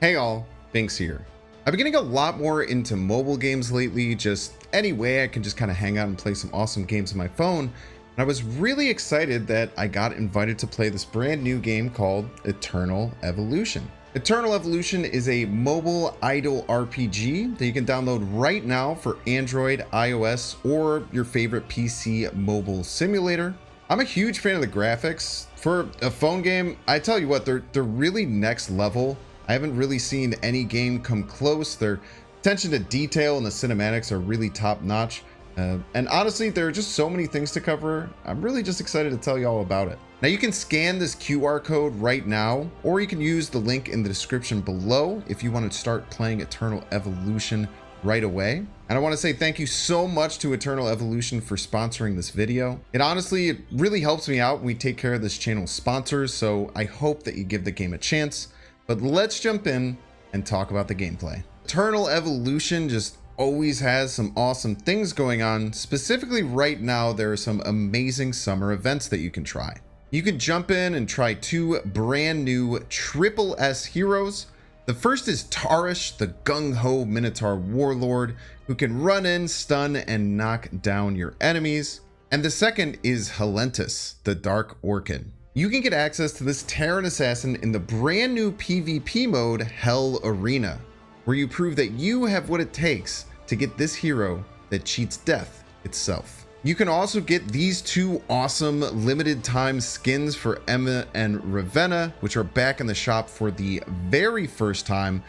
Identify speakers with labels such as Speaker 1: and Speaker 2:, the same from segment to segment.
Speaker 1: Hey all, Binks here. I've been getting a lot more into mobile games lately, just any way I can just kind of hang out and play some awesome games on my phone. And I was really excited that I got invited to play this brand new game called Eternal Evolution. Eternal Evolution is a mobile idle RPG that you can download right now for Android, iOS, or your favorite PC mobile simulator. I'm a huge fan of the graphics. For a phone game, I tell you what, they're really next level. I haven't really seen any game come close. Their attention to detail and the cinematics are really top notch. And honestly, there are just so many things to cover. I'm really just excited to tell you all about it. Now you can scan this QR code right now, or you can use the link in the description below if you want to start playing Eternal Evolution right away. And I want to say thank you so much to Eternal Evolution for sponsoring this video. It really helps me out when we take care of this channel's sponsors, so I hope that you give the game a chance. But let's jump in and talk about the gameplay. Eternal Evolution just always has some awesome things going on. Specifically right now, there are some amazing summer events that you can try. You can jump in and try two brand new triple S heroes. The first is Tarish, the gung-ho Minotaur warlord, who can run in, stun, and knock down your enemies. And the second is Helentus, the dark orchid. You can get access to this Terran assassin in the brand new PvP mode Hell Arena, where you prove that you have what it takes to get this hero that cheats death itself. You can also get these two awesome limited time skins for Emma and Ravenna, which are back in the shop for the very first time.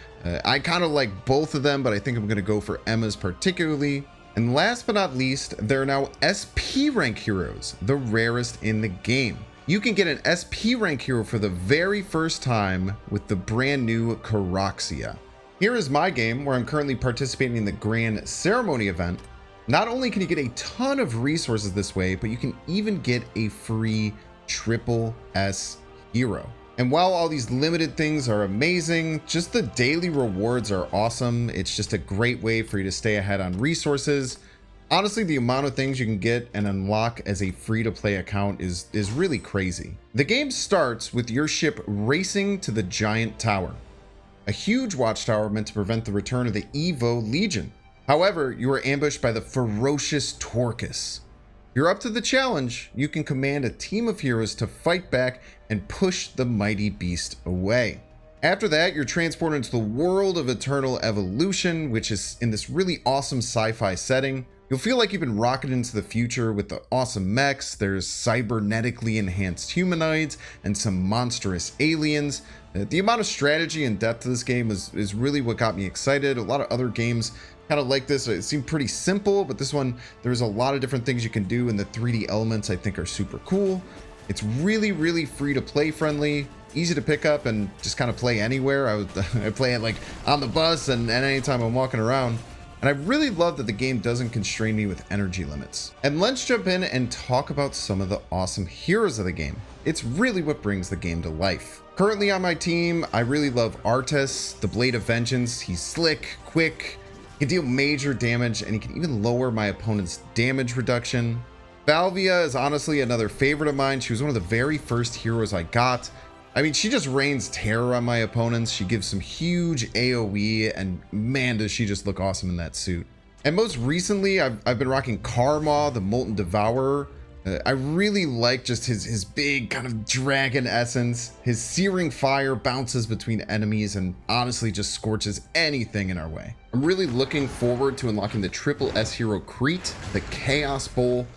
Speaker 1: I kind of like both of them, but I think I'm going to go for Emma's particularly. And last but not least, there are now SP rank heroes, the rarest in the game. You can get an SP rank hero for the very first time with the brand new Caraxia. Here is my game where I'm currently participating in the Grand Ceremony event. Not only can you get a ton of resources this way, but you can even get a free triple S hero. And while all these limited things are amazing, just the daily rewards are awesome. It's just a great way for you to stay ahead on resources. Honestly, the amount of things you can get and unlock as a free-to-play account is really crazy. The game starts with your ship racing to the giant tower, a huge watchtower meant to prevent the return of the Evo Legion. However, you are ambushed by the ferocious Torcus. If you're up to the challenge, you can command a team of heroes to fight back and push the mighty beast away. After that, you're transported into the world of Eternal Evolution, which is in this really awesome sci-fi setting. You'll feel like you've been rocketed into the future with the awesome mechs. There's cybernetically enhanced humanoids and some monstrous aliens. The amount of strategy and depth to this game is really what got me excited. A lot of other games kind of like this, it seemed pretty simple, but this one, there's a lot of different things you can do, and the 3D elements I think are super cool. It's really free to play friendly, easy to pick up and just kind of play anywhere. I play it like on the bus and anytime I'm walking around. And I really love that the game doesn't constrain me with energy limits. And let's jump in and talk about some of the awesome heroes of the game. It's really what brings the game to life. Currently on my team, I really love Artus, the Blade of Vengeance. He's slick, quick, he can deal major damage, and he can even lower my opponent's damage reduction. Valvia is honestly another favorite of mine. She was one of the very first heroes I got. I mean, she just rains terror on my opponents. She gives some huge AoE, and man, does she just look awesome in that suit. And most recently, I've been rocking Karma, the Molten Devourer. I really like just his big kind of dragon essence. His searing fire bounces between enemies and honestly just scorches anything in our way. I'm really looking forward to unlocking the triple S hero Crete, the Chaos Bowl.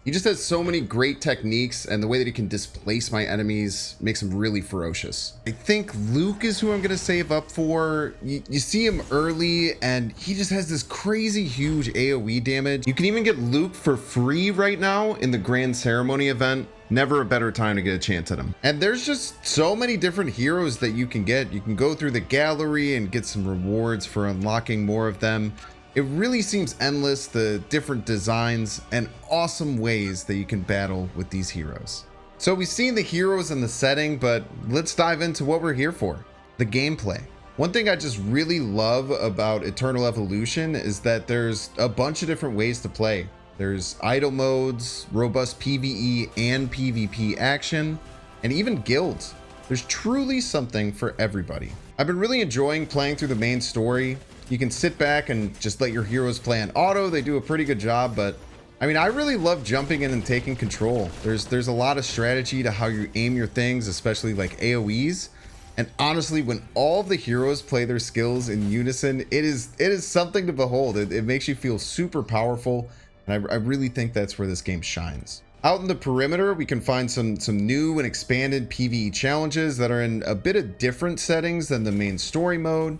Speaker 1: He just has so many great techniques, and the way that he can displace my enemies makes him really ferocious. I think Luke is who I'm going to save up for. You see him early, and he just has this crazy huge AoE damage. You can even get Luke for free right now in the Grand Ceremony event. Never a better time to get a chance at him. And there's just so many different heroes that you can get. You can go through the gallery and get some rewards for unlocking more of them. It really seems endless, the different designs and awesome ways that you can battle with these heroes. So we've seen the heroes and the setting, but let's dive into what we're here for, the gameplay. One thing I just really love about Eternal Evolution is that there's a bunch of different ways to play. There's idle modes, robust PvE and PvP action, and even guilds. There's truly something for everybody. I've been really enjoying playing through the main story. You can sit back and just let your heroes play on auto. They do a pretty good job, but I mean, I really love jumping in and taking control. There's a lot of strategy to how you aim your things, especially like AoEs. And honestly, when all of the heroes play their skills in unison, it is something to behold. It makes you feel super powerful, and I really think that's where this game shines. Out in the perimeter, we can find some new and expanded PvE challenges that are in a bit of different settings than the main story mode.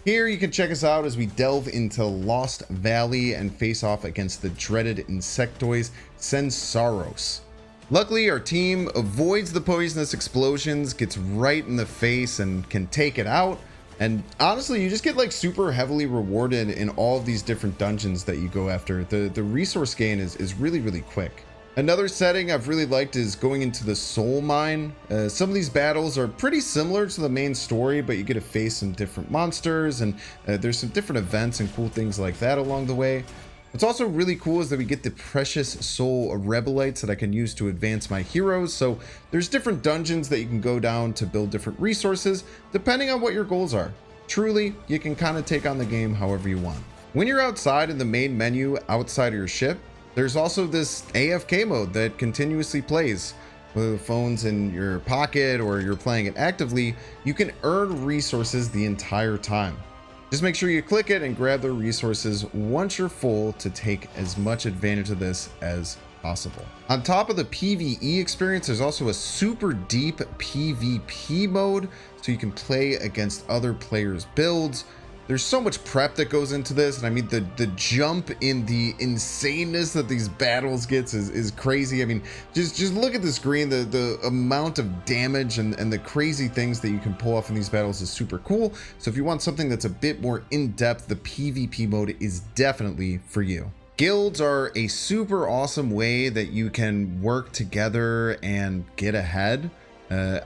Speaker 1: Here you can check us out as we delve into Lost Valley and face off against the dreaded insectoids Censaros. Luckily, our team avoids the poisonous explosions, gets right in the face, and can take it out. And honestly, you just get like super heavily rewarded in all of these different dungeons that you go after. The resource gain is really, really quick. Another setting I've really liked is going into the Soul Mine. Some of these battles are pretty similar to the main story, but you get to face some different monsters, and there's some different events and cool things like that along the way. What's also really cool is that we get the precious soul rebelites that I can use to advance my heroes. So there's different dungeons that you can go down to build different resources, depending on what your goals are. Truly, you can kind of take on the game however you want. When you're outside in the main menu outside of your ship, there's also this AFK mode that continuously plays. Whether the phone's in your pocket or you're playing it actively, you can earn resources the entire time. Just make sure you click it and grab the resources once you're full to take as much advantage of this as possible. On top of the PvE experience, there's also a super deep PvP mode, so you can play against other players' builds. There's so much prep that goes into this, and I mean the jump in the insaneness that these battles gets is crazy. I mean, just look at the screen. The amount of damage and the crazy things that you can pull off in these battles is super cool. So if you want something that's a bit more in-depth, the PvP mode is definitely for you. Guilds are a super awesome way that you can work together and get ahead.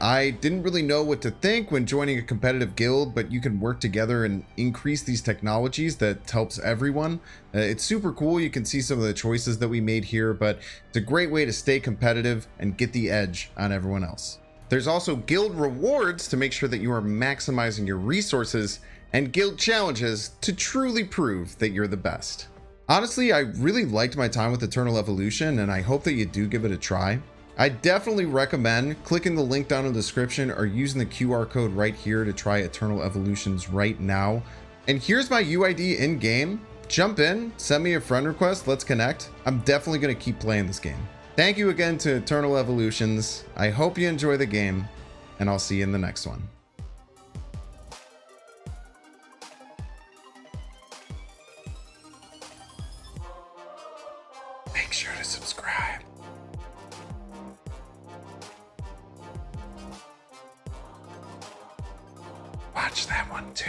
Speaker 1: I didn't really know what to think when joining a competitive guild, but you can work together and increase these technologies that helps everyone. It's super cool. You can see some of the choices that we made here, but it's a great way to stay competitive and get the edge on everyone else. There's also guild rewards to make sure that you are maximizing your resources, and guild challenges to truly prove that you're the best. Honestly, I really liked my time with Eternal Evolution, and I hope that you do give it a try. I definitely recommend clicking the link down in the description or using the QR code right here to try Eternal Evolutions right now. And here's my UID in game. Jump in, send me a friend request, let's connect. I'm definitely going to keep playing this game. Thank you again to Eternal Evolutions. I hope you enjoy the game, and I'll see you in the next one. Make sure to subscribe. Watch that one too.